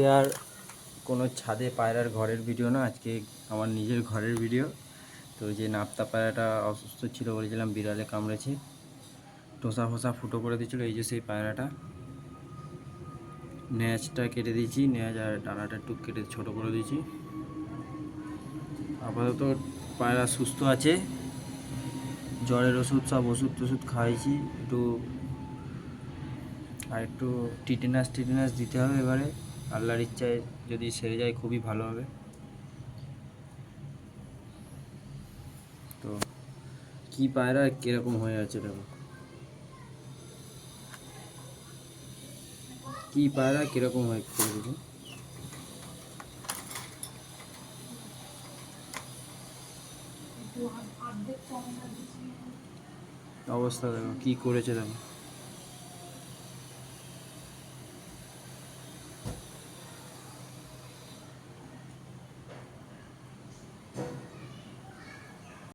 আজকে আর কোনো ছাদে পায়রার ঘরের ভিডিও না, আজকে আমার নিজের ঘরের ভিডিও। তো যে নাপ্তা পায়রাটা অসুস্থ ছিল বলেছিলাম, বিড়ালে কামড়েছে, টোসা ফোসা ফুটো করে দিয়েছিলো, এই যে সেই পায়রাটা। ন্যাজটা কেটে দিয়েছি, ন্যাজ আর ডানাটা একটু কেটে ছোটো করে দিয়েছি। আপাতত পায়রা সুস্থ আছে, জ্বরের ওষুধ সব ওষুধ খাওয়াইছি, একটু টিটেনাস দিতে হবে এবারে। আল্লাহর ইচ্ছায় যদি সেরে যায় খুবই ভালো হবে। তো কি পায়রা কিরকম হয়ে আছে দেখো, কি পায়রা কিরকম হয়ে দেখো, অবস্থা দেখো কি করেছে দেখো।